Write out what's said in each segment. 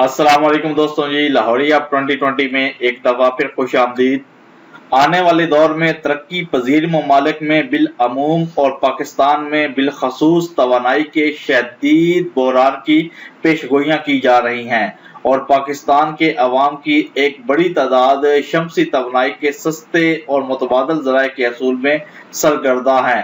अस्सलाम वालेकुम दोस्तों जी, लाहौरिया 2020 में एक दफ़ा फिर खुश आमदीद। आने वाले दौर में तरक्की पजीर ममालिक में बिलअमूम और पाकिस्तान में बिलखसूस तवानाई के शदीद बहरान की पेशगोइयाँ की जा रही हैं और पाकिस्तान के अवाम की एक बड़ी तादाद शमसी तवानाई के सस्ते और मुतबादल ज़राए के असूल में सरगर्दा हैं।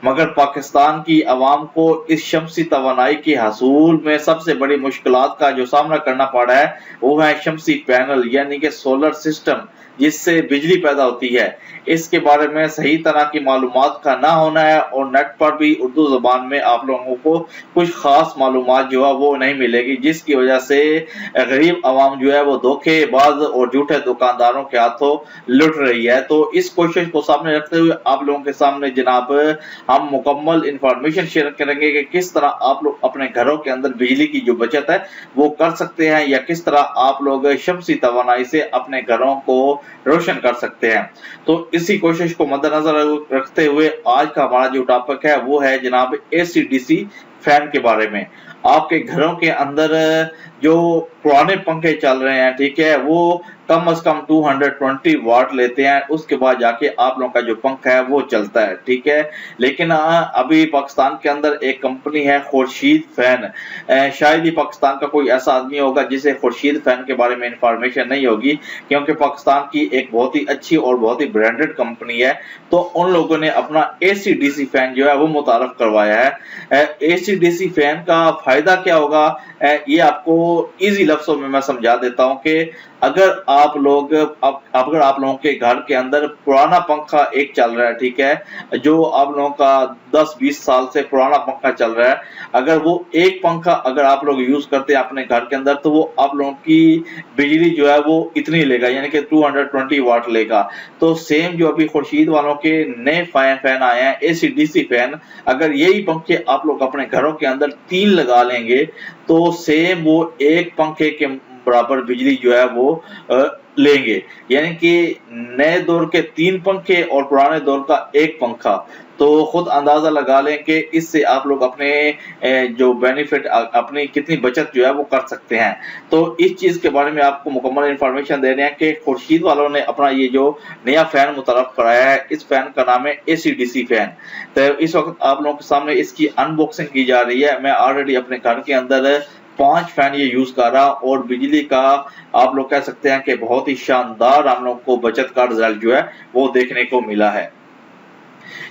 मगर पाकिस्तान की अवाम को इस शमसी तवानाई के हसूल में सबसे बड़ी मुश्किलात का जो सामना करना पड़ा है वो है शमसी पैनल यानी कि सोलर सिस्टम जिससे बिजली पैदा होती है। इसके बारे में सही तरह की मालूमात का ना होना है और नेट पर भी उर्दू ज़बान में आप लोगों को कुछ ख़ास मालूमात जो है वो नहीं मिलेगी, जिसकी वजह से गरीब अवाम जो है वो धोखेबाज और झूठे दुकानदारों के हाथों लुट रही है। तो इस कोशिश को सामने रखते हुए आप लोगों के सामने जनाब हम मुकम्मल इंफॉर्मेशन शेयर करेंगे कि किस तरह आप लोग अपने घरों के अंदर बिजली की जो बचत है वो कर सकते हैं या किस तरह आप लोग शमसी तवानाई से अपने घरों को रोशन कर सकते हैं। तो इसी कोशिश को मद्देनजर रखते हुए आज का हमारा जो टॉपिक है वो है जनाब एसी-डीसी फैन के बारे में। आपके घरों के अंदर जो पुराने पंखे चल रहे हैं, ठीक है, वो कम से कम 220 वाट लेते हैं, उसके बाद जाके आप लोगों का जो पंखा है वो चलता है, ठीक है। लेकिन अभी पाकिस्तान के अंदर एक कंपनी है खुर्शीद फैन, शायद ही पाकिस्तान का कोई ऐसा आदमी होगा जिसे खुर्शीद फैन के बारे में इंफॉर्मेशन नहीं होगी, क्योंकि पाकिस्तान की एक बहुत ही अच्छी और बहुत ही ब्रांडेड कंपनी है। तो उन लोगों ने अपना एसी-डीसी फैन जो है वो मुतारफ करवाया है। एसी-डीसी फैन का फायदा क्या होगा, ये आपको इजी लफ्जों में मैं समझा देता हूं कि अगर आप लोगों के घर के अंदर पुराना पंखा एक चल रहा है, ठीक है, जो आप लोगों का 10-20 साल से पुराना पंखा चल रहा है, अगर वो एक पंखा अगर आप लोग यूज करते हैं अपने घर के अंदर तो वो आप लोगों की बिजली जो है वो इतनी लेगा, यानी कि 220 वाट लेगा। तो सेम जो अभी खुर्शीद वालों के नए फैन आए हैं एसी-डीसी फैन, अगर यही पंखे आप लोग अपने घरों के अंदर 3 लगा लेंगे तो सेम वो एक पंखे के बराबर बिजली जो है वो लेंगे, यानी कि नए दौर के 3 पंखे और पुराने दौर का एक पंखा। तो खुद अंदाजा लगा लें कि इससे आप लोग अपने जो बेनिफिट अपनी कितनी बचत जो है वो कर सकते हैं। तो इस चीज के बारे में आपको मुकम्मल इंफॉर्मेशन दे रहे हैं कि खुर्शीद वालों ने अपना ये जो नया फैन मुतरफ कराया है, इस फैन का नाम है एसी-डीसी फैन। तो इस वक्त आप लोगों के सामने इसकी अनबॉक्सिंग की जा रही है। मैं ऑलरेडी अपने घर के अंदर 5 फैन ये यूज कर रहा और बिजली का आप लोग कह सकते हैं कि बहुत ही शानदार हम लोग को बचत का रिजल्ट जो है वो देखने को मिला है।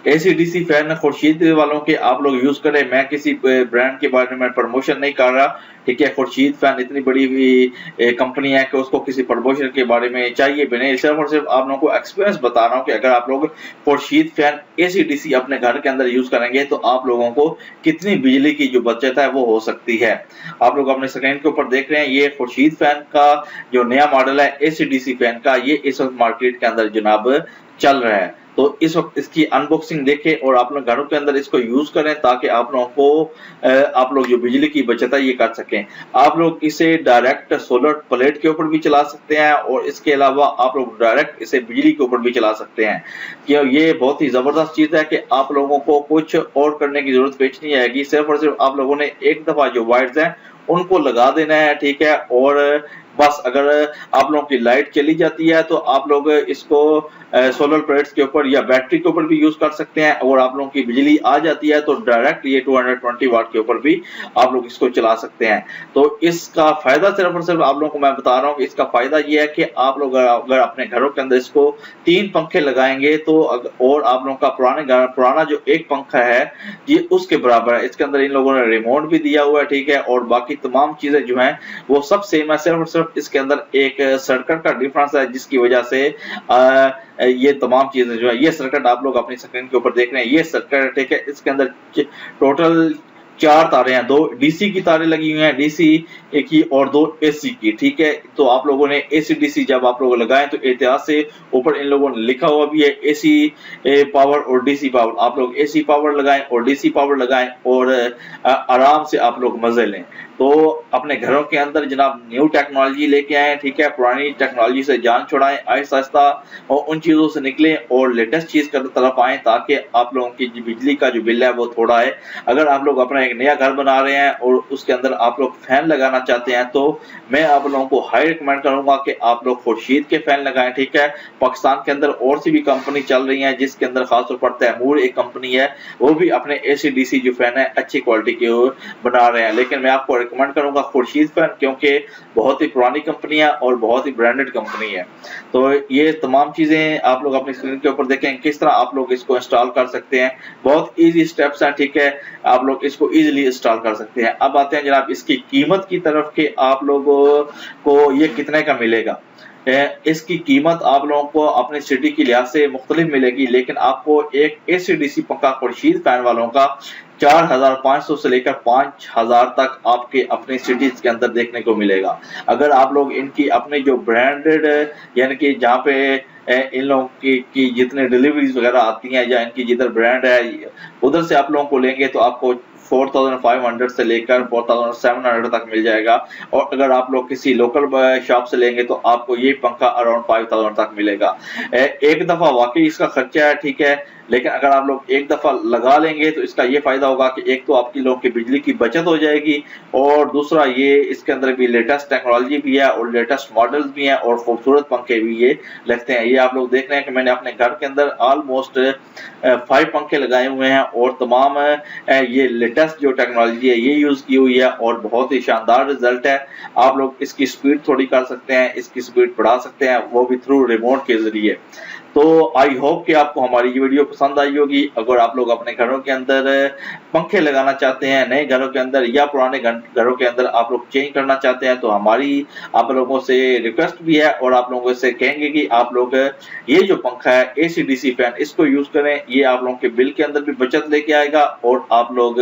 एसी-डीसी फैन खुर्शीद वालों के आप लोग यूज करें, मैं किसी ब्रांड के बारे में प्रमोशन नहीं कर रहा, ठीक है। खुर्शीद फैन इतनी बड़ी कंपनी है कि उसको किसी प्रमोशन के बारे में चाहिए भी नहीं, सिर्फ और सिर्फ आप लोगों को एक्सपीरियंस बता रहा हूँ कि अगर आप लोग खुर्शीद फैन एसी-डीसी अपने घर के अंदर यूज करेंगे तो आप लोगों को कितनी बिजली की जो बचत है वो हो सकती है। आप लोग अपने स्क्रीन के ऊपर देख रहे हैं, ये खुर्शीद फैन का जो नया मॉडल है एसी-डीसी फैन का, ये इस वक्त मार्केट के अंदर जनाब चल रहा है। तो इस वक्त इसकी अनबॉक्सिंग देखें और आप लोग घरों के अंदर इसको यूज करें ताकि आप लोगों को आप लोग जो बिजली की बचत है ये कर सकें। आप लोग इसे डायरेक्ट सोलर प्लेट के ऊपर भी चला सकते हैं और इसके अलावा आप लोग डायरेक्ट इसे बिजली के ऊपर भी चला सकते हैं। कि ये बहुत ही जबरदस्त चीज है कि आप लोगों को कुछ और करने की जरूरत पेश नहीं आएगी, सिर्फ और सिर्फ आप लोगों ने एक दफा जो वायर्स हैं उनको लगा देना है, ठीक है। और बस अगर आप लोगों की लाइट चली जाती है तो आप लोग इसको सोलर प्लेट्स के ऊपर या बैटरी के ऊपर भी यूज कर सकते हैं और आप लोगों की बिजली आ जाती है तो डायरेक्ट ये 220 वाट के ऊपर भी आप लोग इसको चला सकते हैं। तो इसका फायदा सिर्फ और सिर्फ आप लोगों को मैं बता रहा हूँ कि इसका फायदा ये है कि आप लोग अगर अपने घरों के अंदर इसको 3 पंखे लगाएंगे तो और आप लोगों का पुराना जो एक पंखा है ये उसके बराबर है। इसके अंदर इन लोगों ने रिमोट भी दिया हुआ है, ठीक है, और बाकी तमाम चीजें जो हैं वो सब सेम है, सिर्फ और सिर्फ इसके अंदर एक सर्किट का डिफरेंस है जिसकी वजह से ये तमाम चीजें जो है, ये सर्किट आप लोग अपनी स्क्रीन के ऊपर देख रहे हैं, ये सर्किट, ठीक है। इसके अंदर टोटल 4 तारें हैं, 2 डीसी की तारें लगी हुई हैं, डीसी की और 2 एसी की, ठीक है। तो आप लोगों ने एसी-डीसी जब आप लोग लगाएं तो एहतियात से ऊपर इन लोगों ने लिखा हुआ भी है एसी पावर और डीसी पावर, आप लोग एसी पावर लगाएं और डीसी पावर लगाएं और आराम से आप लोग मजे लें। तो अपने घरों के अंदर जनाब न्यू टेक्नोलॉजी लेके आए, ठीक है, पुरानी टेक्नोलॉजी से जान छुड़ाएं, आहिस्ता आहिस्ता और उन चीजों से निकलें और लेटेस्ट चीज की तरफ आए ताकि आप लोगों की बिजली का जो बिल है वो थोड़ा है। अगर आप लोग अपने एक नया घर बना रहे हैं और उसके अंदर आप लोग फैन लगाना चाहते हैं, तो मैं आप लोगों को हाई रिकमेंड करूंगा कि आप लोग खुर्शीद के फैन लगाएं। ठीक है, पाकिस्तान के अंदर और सी भी कंपनी चल रही हैं, जिसके अंदर खासतौर पर तैमूर एक कंपनी है, वो भी अपने AC/DC जो फैन है अच्छी क्वालिटी के बना रहे हैं, लेकिन मैं आपको रिकमेंड करूंगा खुर्शीद फैन, क्योंकि बहुत ही पुरानी कंपनी है और बहुत ही ब्रांडेड कंपनी है। तो ये तमाम चीजें आप लोग अपनी स्क्रीन के ऊपर देखें किस तरह आप लोग इसको इंस्टॉल कर सकते हैं। बहुत इजी स्टेप्स हैं, ठीक है, आप लोग इसको इजीली इंस्टॉल कर सकते हैं। अब आते हैं जनाब इसकी कीमत की तरफ कि आप लोगों को ये कितने का मिलेगा। इसकी कीमत आप लोगों को अपनी सिटी की लिहाज से मुख्तलिफ मिलेगी, लेकिन आपको एक AC/DC पंखा खुर्शीद फैन वालों का 4,500 से लेकर 5,000 तक आपके अपनी सिटीज के अंदर देखने को मिलेगा। अगर आप लोग इनकी अपने जो ब्रांडेड यानी कि जहाँ पे इन लोगों की जितने डिलीवरीज वगैरह आती हैं या इनकी जिधर ब्रांड है उधर से आप लोगों को लेंगे तो आपको 4,500 से लेकर 4,700 तक मिल जाएगा, और अगर आप लोग किसी लोकल शॉप से लेंगे तो आपको ये पंखा अराउंड 5,000 तक मिलेगा। एक दफा वाकई इसका खर्चा है, ठीक है, लेकिन अगर आप लोग एक दफा लगा लेंगे तो इसका ये फायदा होगा कि एक तो आपकी लोगों की बिजली की बचत हो जाएगी, और दूसरा ये इसके अंदर भी लेटेस्ट टेक्नोलॉजी भी है और लेटेस्ट मॉडल्स भी हैं और खूबसूरत पंखे भी ये लगते हैं। ये आप लोग देख रहे हैं कि मैंने अपने घर के अंदर ऑलमोस्ट 5 पंखे लगाए हुए हैं और तमाम ये लेटेस्ट जो टेक्नोलॉजी है ये यूज की हुई है और बहुत ही शानदार रिजल्ट है। आप लोग इसकी स्पीड थोड़ी कर सकते हैं, इसकी स्पीड बढ़ा सकते हैं, वो भी थ्रू रिमोट के जरिए। तो आई होप कि आपको हमारी ये वीडियो पसंद आई होगी। अगर आप लोग अपने घरों के अंदर पंखे लगाना चाहते हैं, नए घरों के अंदर या पुराने घरों के अंदर आप लोग चेंज करना चाहते हैं, तो हमारी आप लोगों से रिक्वेस्ट भी है और आप लोगों से कहेंगे कि आप लोग ये जो पंखा है AC/DC फैन इसको यूज करें। ये आप लोगों के बिल के अंदर भी बचत लेके आएगा और आप लोग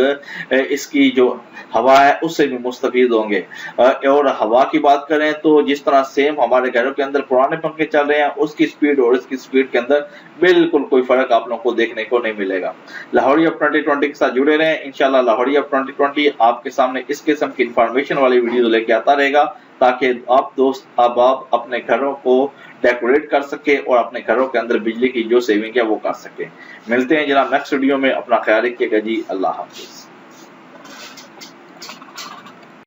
इसकी जो हवा है उससे भी मुस्तफीद होंगे। और हवा की बात करें तो जिस तरह सेम हमारे घरों के अंदर पुराने पंखे चल रहे हैं उसकी स्पीड और इसकी स्पीड के अंदर बिल्कुल कोई फर्क आप लोगों को देखने को नहीं मिलेगा। लाहौरी अप 2020 के साथ जुड़े रहें। इंशाल्लाह लाहौरी अप 2020 आपके सामने इस किस्म की इंफॉर्मेशन वाली वीडियो लेके आता रहेगा, ताकि आप दोस्त अब आप अपने घरों को डेकोरेट कर सके और अपने घरों के अंदर बिजली की जो सेविंग है वो कर सके। मिलते हैं जनाब नेक्स्ट वीडियो में, अपना ख्याल रखिएगा जी, अल्लाह हाफिज।